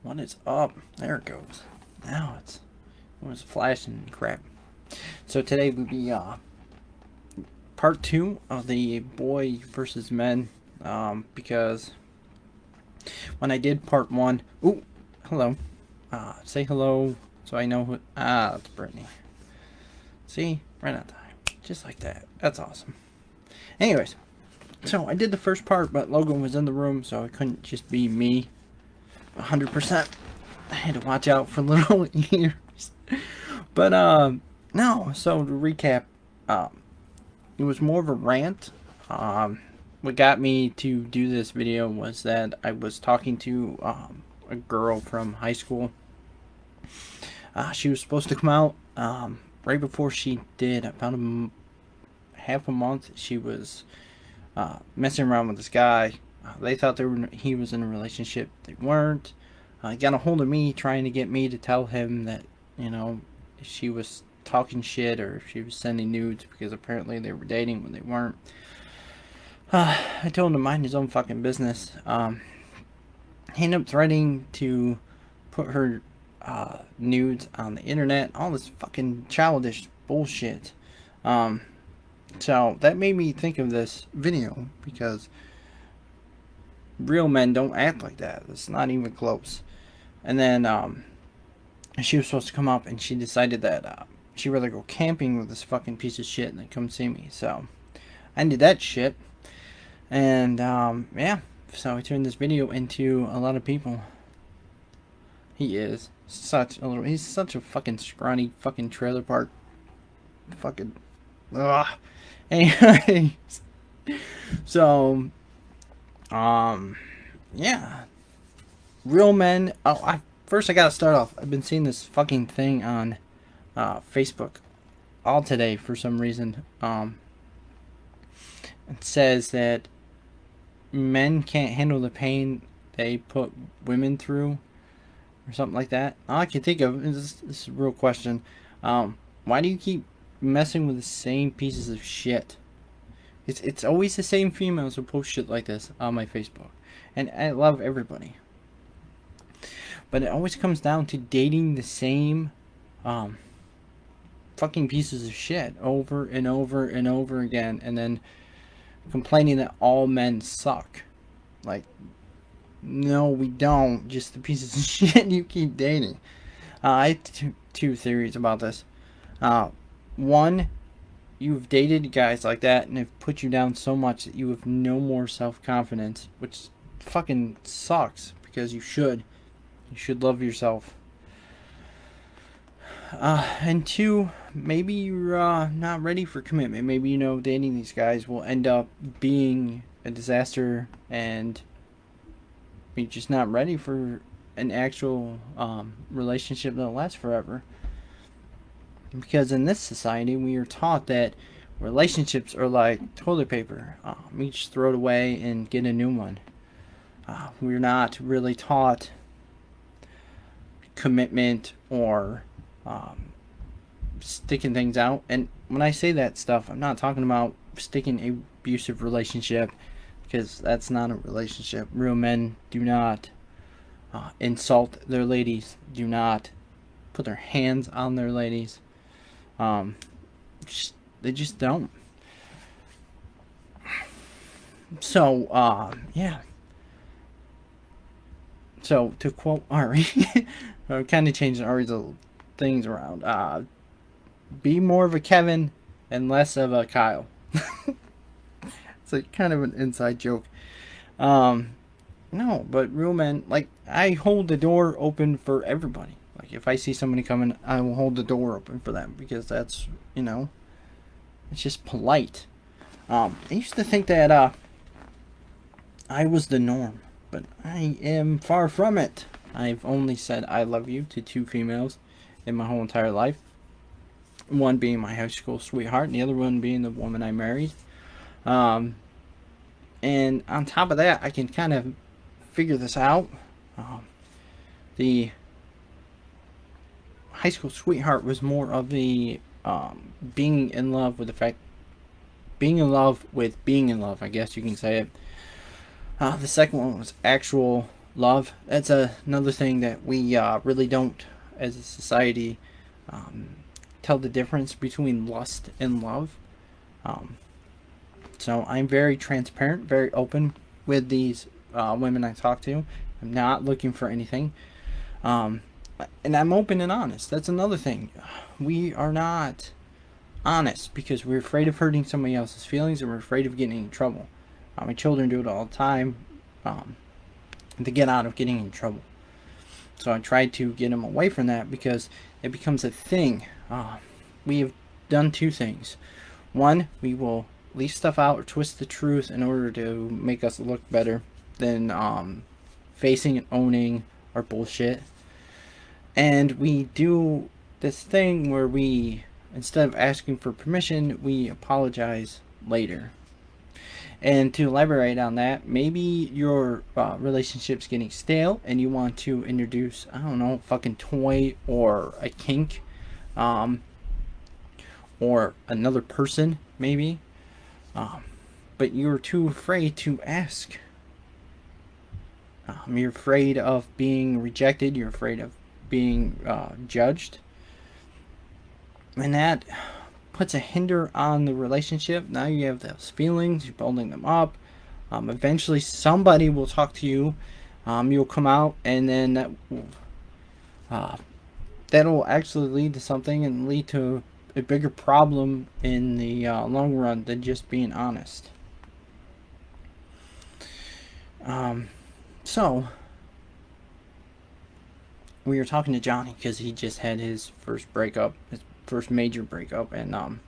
What is up? There it goes. Now it was flashing crap. So today will be part two of the boy versus men. Because when I did part one, ooh, hello. Say hello so I know who. It's Brittany. See, right on time, just like that. That's awesome. Anyways, so I did the first part, but Logan was in the room, so it couldn't just be me 100%. I had to watch out for little ears. But no. So to recap, it was more of a rant. What got me to do this video was that I was talking to a girl from high school. She was supposed to come out right before she did. About half a month, she was messing around with this guy. They thought he was in a relationship. They weren't. He got a hold of me trying to get me to tell him that, she was talking shit or she was sending nudes because apparently they were dating when they weren't. I told him to mind his own fucking business. He ended up threatening to put her nudes on the internet. All this fucking childish bullshit. So that made me think of this video because real men don't act like that. It's not even close. And then she was supposed to come up, and she decided that she'd rather go camping with this fucking piece of shit than come see me. So I did that shit, and yeah. So I turned this video into a lot of people. He's such a fucking scrawny fucking trailer park. Fucking ugh. Anyways, so yeah. Real men. Oh, first I gotta start off. I've been seeing this fucking thing on Facebook all today for some reason. It says that men can't handle the pain they put women through, or something like that. All I can think of is this is a real question. Why do you keep messing with the same pieces of shit? It's always the same females who post shit like this on my Facebook, and I love everybody. But it always comes down to dating the same fucking pieces of shit over and over and over again, and then complaining that all men suck. Like, no, we don't. Just the pieces of shit you keep dating. I have two theories about this. One, you've dated guys like that and have put you down so much that you have no more self-confidence, which fucking sucks because you should. You should love yourself. And two, maybe you're not ready for commitment. Maybe, dating these guys will end up being a disaster and you're just not ready for an actual relationship that'll last forever. Because in this society, we are taught that relationships are like toilet paper. You just throw it away and get a new one. We're not really taught commitment or sticking things out. And when I say that stuff, I'm not talking about sticking an abusive relationship, because that's not a relationship. Real men do not insult their ladies, do not put their hands on their ladies. They just don't. So yeah. So to quote Ari, I'm kind of changing Ari's little things around. Be more of a Kevin and less of a Kyle. It's like kind of an inside joke. No, but real men, like, I hold the door open for everybody. Like, if I see somebody coming, I will hold the door open for them because that's, it's just polite. I used to think that I was the norm, but I am far from it. I've only said I love you to 2 females in my whole entire life. One being my high school sweetheart, and the other one being the woman I married. And on top of that, I can kind of figure this out. The high school sweetheart was more of the being in love with the fact, being in love, I guess you can say it. The second one was actual love. That's another thing that we really don't, as a society, um, tell the difference between lust and love. Um, so I'm very transparent, very open with these women I talk to. I'm not looking for anything. Um, and I'm open and honest. That's another thing. We are not honest because we're afraid of hurting somebody else's feelings and we're afraid of getting in trouble. My children do it all the time um, to get out of getting in trouble. So I try to get them away from that because it becomes a thing. We have done two things. One, we will leave stuff out or twist the truth in order to make us look better than facing and owning our bullshit. And we do this thing where we, instead of asking for permission, we apologize later. And to elaborate on that, maybe your relationship's getting stale and you want to introduce, I don't know, fucking toy or a kink, or another person, maybe. But you're too afraid to ask. You're afraid of being rejected. You're afraid of being judged. And that puts a hinder on the relationship. Now you have those feelings, you're building them up. Eventually somebody will talk to you. You'll come out, and then that'll actually lead to something and lead to a bigger problem in the long run than just being honest. So we were talking to Johnny because he just had his first breakup, his first major breakup, and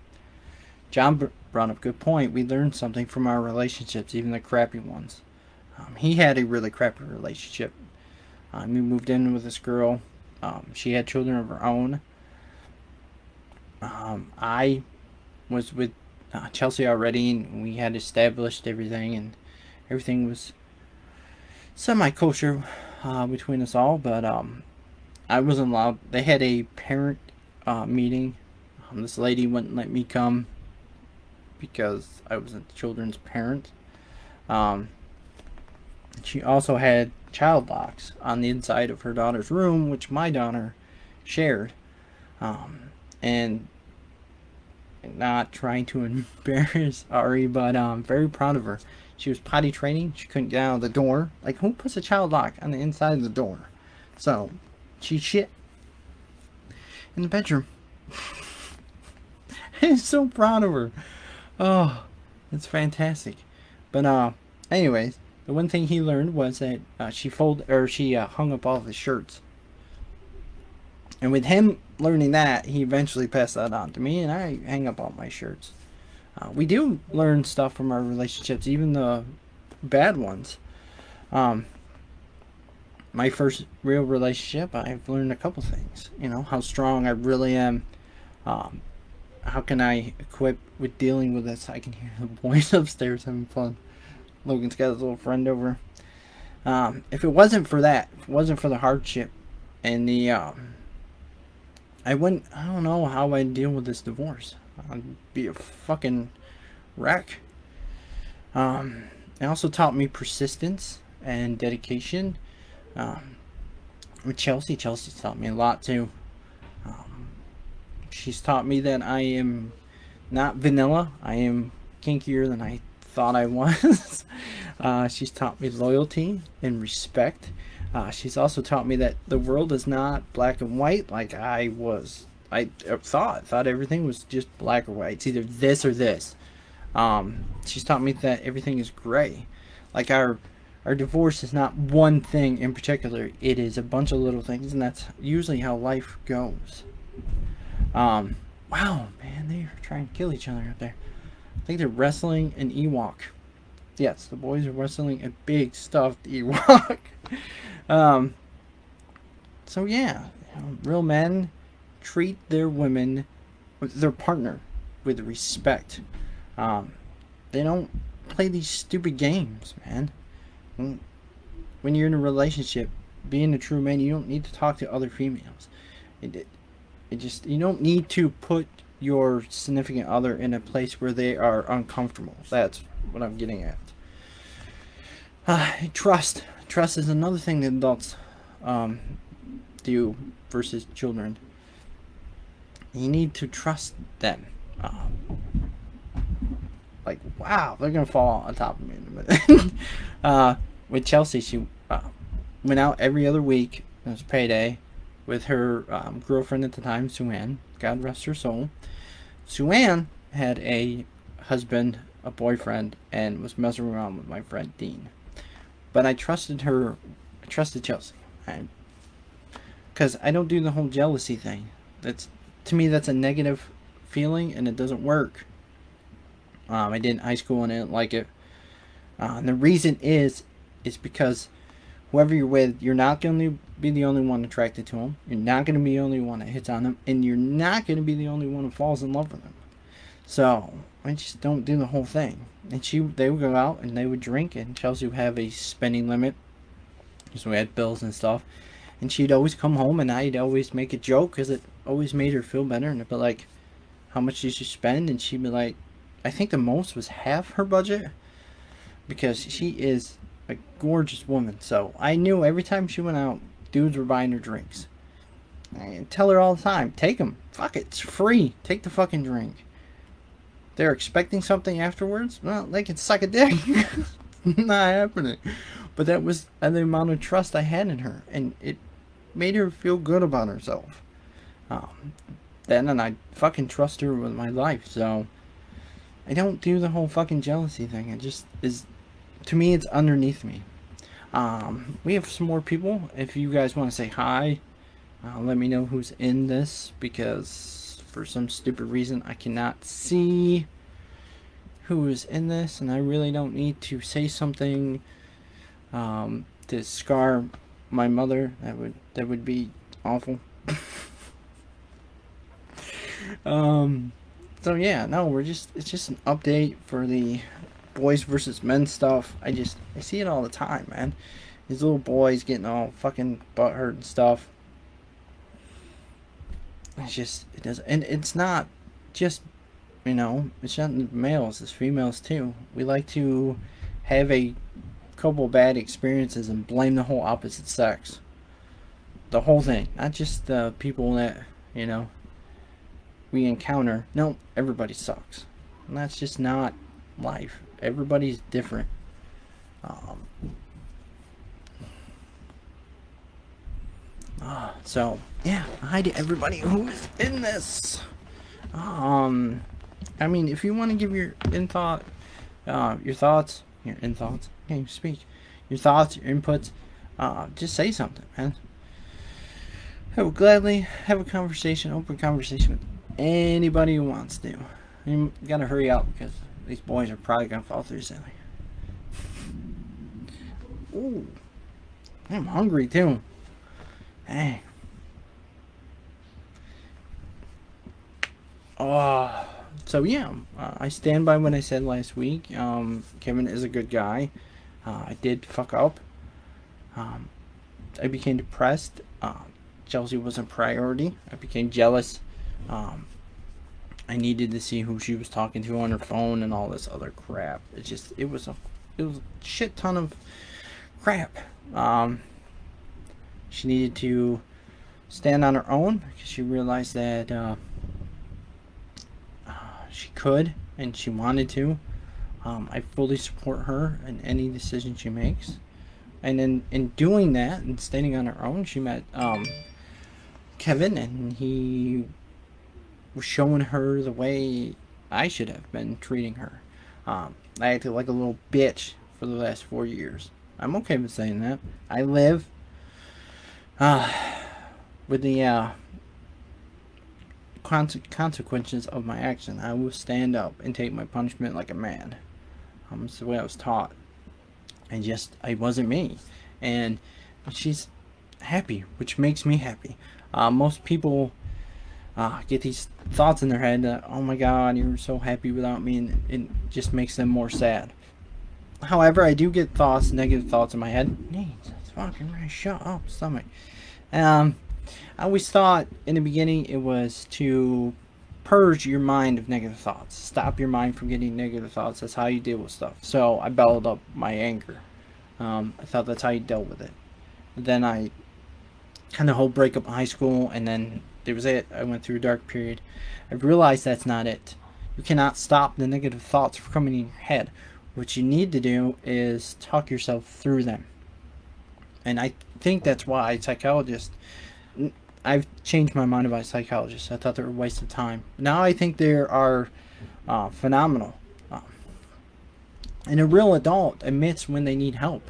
John brought up a good point. We learned something from our relationships, even the crappy ones. He had a really crappy relationship. We moved in with this girl. She had children of her own. I was with Chelsea already, and we had established everything, and everything was semi-kosher between us all, but I wasn't allowed. They had a parent meeting. This lady wouldn't let me come because I was a children's parent. She also had child locks on the inside of her daughter's room, which my daughter shared. And not trying to embarrass Ari, but I'm very proud of her. She was potty training. She couldn't get out of the door. Like, who puts a child lock on the inside of the door? So, she shit in the bedroom. I'm so proud of her. Oh, it's fantastic. But anyways, the one thing he learned was that she hung up all of his shirts. And with him learning that, he eventually passed that on to me, and I hang up all my shirts. We do learn stuff from our relationships, even the bad ones. My first real relationship, I've learned a couple things. You know, how strong I really am. How can I equip with dealing with this? I can hear the boys upstairs having fun. Logan's got his little friend over. If it wasn't for that, if it wasn't for the hardship and the I don't know how I'd deal with this divorce. I'd be a fucking wreck. It also taught me persistence and dedication. With Chelsea, Chelsea's taught me a lot too. She's taught me that I am not vanilla. I am kinkier than I thought I was. She's taught me loyalty and respect. She's also taught me that the world is not black and white like I thought everything was just black or white. It's either this or this. She's taught me that everything is gray. Like our divorce is not one thing in particular. It is a bunch of little things, and that's usually how life goes. Wow, man, they are trying to kill each other up there. I think they're wrestling an Ewok. Yes, the boys are wrestling a big stuffed Ewok. So yeah, real men treat their women, their partner, with respect. They don't play these stupid games, man. When you're in a relationship, being a true man, you don't need to talk to other females. You don't need to put your significant other in a place where they are uncomfortable. That's what I'm getting at. Trust trust is another thing that adults um, do versus children. You need to trust them. Like, wow, they're gonna fall on top of me in a minute. With Chelsea, she went out every other week. It was payday with her girlfriend at the time, Sue-Ann. God rest her soul. Sue-Ann had a husband, a boyfriend, and was messing around with my friend Dean. But I trusted her. I trusted Chelsea. Because I don't do the whole jealousy thing. To me, that's a negative feeling, and it doesn't work. I did in high school and I didn't like it. And the reason is because whoever you're with, you're not going to be the only one attracted to them. You're not going to be the only one that hits on them. And you're not going to be the only one who falls in love with them. So, I just don't do the whole thing. And they would go out and they would drink. And Chelsea would have a spending limit. So we had bills and stuff. And she'd always come home and I'd always make a joke because it always made her feel better. And I'd be like, how much did you spend? And she'd be like, I think the most was half her budget. Because she is a gorgeous woman. So I knew every time she went out, dudes were buying her drinks. I tell her all the time, take them. Fuck it, it's free. Take the fucking drink. They're expecting something afterwards? Well, they can suck a dick. Not happening. But that was the amount of trust I had in her. And it made her feel good about herself. Then, and I fucking trust her with my life. So I don't do the whole fucking jealousy thing. It just is, to me, it's underneath me. We have some more people. If you guys want to say hi, let me know who's in this, because for some stupid reason I cannot see who is in this, and I really don't need to say something to scar my mother. That would be awful. So yeah, no, it's just an update for the boys versus men stuff. I see it all the time, man. These little boys getting all fucking butthurt and stuff. It does, and it's not just, it's not males, it's females too. We like to have a couple bad experiences and blame the whole opposite sex. The whole thing, not just the people that, we encounter. No, everybody sucks. And that's just not life. Everybody's different. So yeah, hi to everybody who's in this. I mean, if you want to give your thoughts, can't even speak, your thoughts, your inputs, just say something, man. I will gladly have a open conversation with anybody who wants to. You gotta hurry up because these boys are probably gonna fall through something. Ooh, I'm hungry too. Dang. So yeah, I stand by what I said last week. Kevin is a good guy. I did fuck up. I became depressed. Chelsea wasn't a priority. I became jealous. I needed to see who she was talking to on her phone and all this other crap. It was a shit ton of crap. She needed to stand on her own because she realized that she could and she wanted to. I fully support her in any decision she makes. And in doing that and standing on her own, she met Kevin, and he was showing her the way I should have been treating her. I acted like a little bitch for the last 4 years. I'm okay with saying that. I live with the consequences of my action. I will stand up and take my punishment like a man. That's the way I was taught. I wasn't me. And she's happy, which makes me happy. Most people get these thoughts in their head that, oh my god, you were so happy without me, and it just makes them more sad. However, I do get negative thoughts in my head. Jesus fucking right, shut up, stomach. I always thought in the beginning it was to purge your mind of negative thoughts. Stop your mind from getting negative thoughts. That's how you deal with stuff. So I bottled up my anger. I thought that's how you dealt with it. Then I kind of whole breakup in high school, and then there was it. I went through a dark period. I realized that's not it. You cannot stop the negative thoughts from coming in your head. What you need to do is talk yourself through them. And I think that's why psychologists, I've changed my mind about psychologists. I thought they were a waste of time. Now I think they are phenomenal. And a real adult admits when they need help.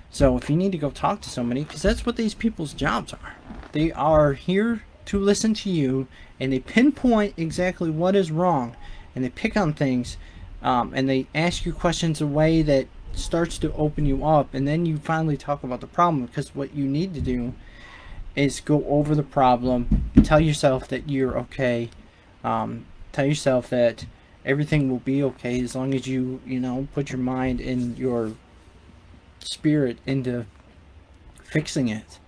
So if you need to go talk to somebody, because that's what these people's jobs are. They are here to listen to you, and they pinpoint exactly what is wrong, and they pick on things, and they ask you questions in a way that starts to open you up, and then you finally talk about the problem, because what you need to do is go over the problem, tell yourself that you're okay, tell yourself that everything will be okay as long as you put your mind and your spirit into fixing it.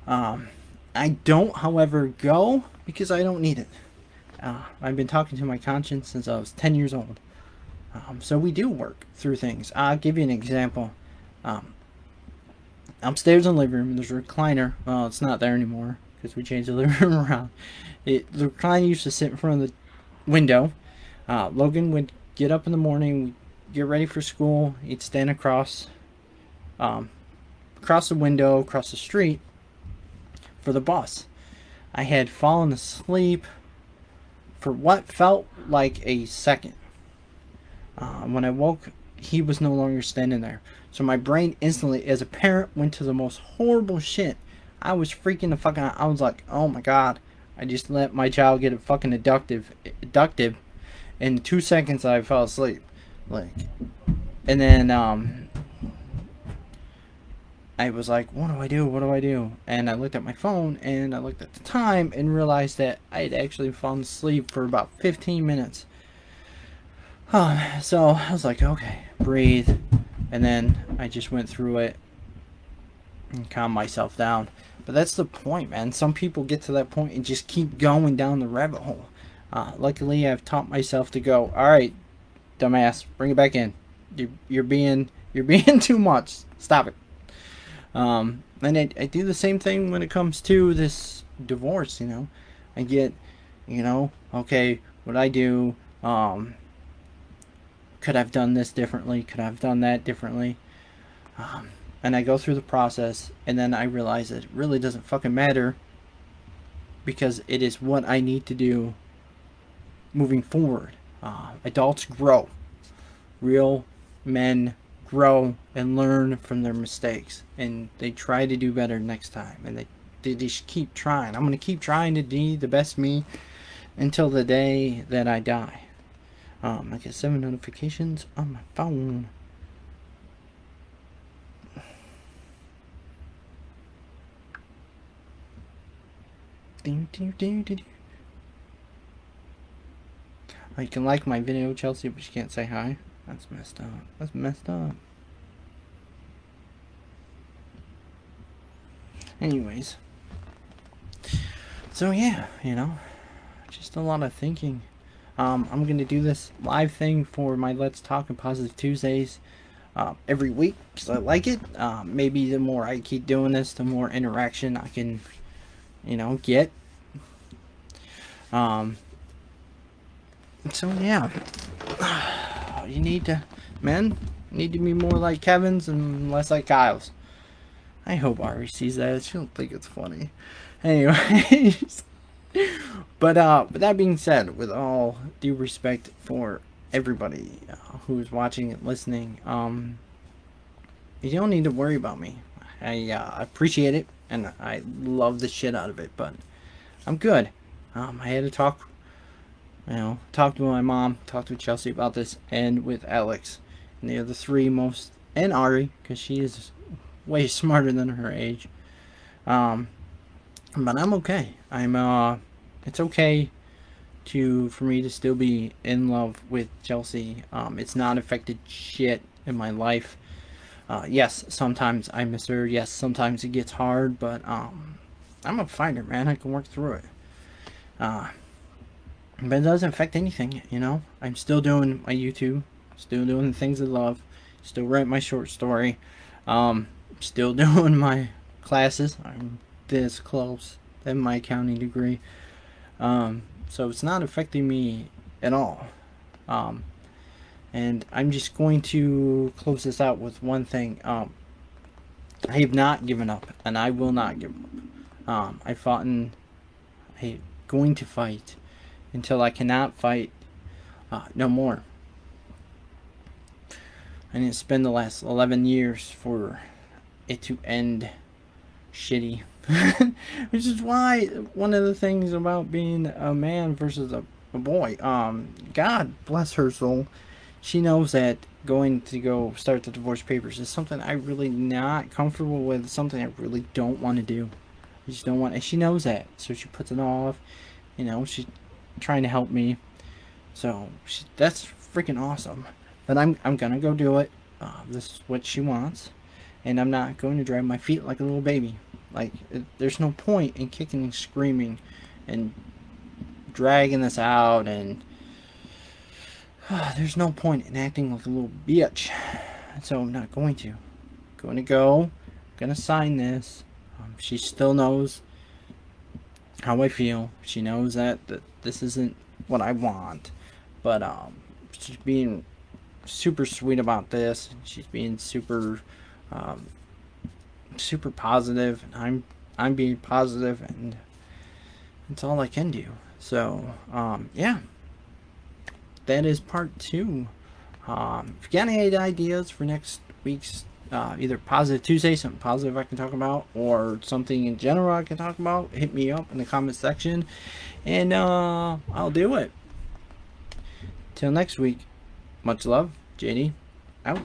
I don't, however, go because I don't need it. I've been talking to my conscience since I was 10 years old. So we do work through things. I'll give you an example. Upstairs in the living room, there's a recliner. Well, it's not there anymore because we changed the living room around. The recliner used to sit in front of the window. Logan would get up in the morning, get ready for school. He'd stand across the window, across the street for the bus. I had fallen asleep for what felt like a second. When I woke, he was no longer standing there. So my brain instantly, as a parent, went to the most horrible shit. I was freaking the fuck out. I was like, oh my god, I just let my child get a fucking abducted. In 2 seconds I fell asleep. And then I was like, what do I do? And I looked at my phone, and I looked at the time, and realized that I had actually fallen asleep for about 15 minutes. So I was like, okay, breathe. And then I just went through it and calmed myself down. But that's the point, man. Some people get to that point and just keep going down the rabbit hole. Luckily, I've taught myself to go, all right, dumbass, bring it back in. You're being too much. Stop it. And I do the same thing when it comes to this divorce. I get, okay, what I do, could I have done this differently? Could I have done that differently? And I go through the process, and then I realize it really doesn't fucking matter, because it is what I need to do moving forward. Adults grow. Real men grow and learn from their mistakes, and they try to do better next time, and they just keep trying. I'm going to keep trying to be the best me until the day that I die. I get 7 notifications on my phone. You can like my video, Chelsea, but you can't say hi. That's messed up. Anyways. So yeah, just a lot of thinking. I'm going to do this live thing for my Let's Talk and Positive Tuesdays every week because I like it. Maybe the more I keep doing this, the more interaction I can, get. So yeah, men need to be more like Kevin's and less like Kyle's. I hope Ari sees that. She don't think it's funny. Anyways. But with that being said, with all due respect for everybody who's watching and listening, you don't need to worry about me. I appreciate it, and I love the shit out of it, but I'm good. I had to talk to my mom, talk to Chelsea about this, and with Alex. And they are the three most, and Ari, because she is way smarter than her age. But I'm okay. It's okay for me to still be in love with Chelsea. It's not affected shit in my life. Yes, sometimes I miss her. Yes, sometimes it gets hard, but I'm a fighter, man. I can work through it. But it doesn't affect anything, I'm still doing my YouTube, still doing the things I love, Still write my short story. Still doing my classes. I'm this close in my accounting degree. So it's not affecting me at all. And I'm just going to close this out with one thing. I have not given up, and I will not give up. I fought and I'm going to fight until I cannot fight no more. I didn't spend the last 11 years for it to end shitty. Which is why one of the things about being a man versus a boy, God bless her soul, she knows that going to go start the divorce papers is something I really not comfortable with, something I really don't want to do. I just don't want, and she knows that, so she puts it off. She's trying to help me, so that's freaking awesome. But I'm gonna go do it. This is what she wants, and I'm not going to drag my feet like a little baby. Like, there's no point in kicking and screaming and dragging this out, and there's no point in acting like a little bitch. So I'm not going to. Going to go. Gonna sign this. She still knows how I feel. She knows that this isn't what I want, but she's being super sweet about this. She's being super super positive, and I'm being positive, and it's all I can do. So yeah, that is part 2. If you got any ideas for next week's either Positive Tuesday, something positive I can talk about, or something in general I can talk about, hit me up in the comment section, and I'll do it. Till next week, much love. JD out.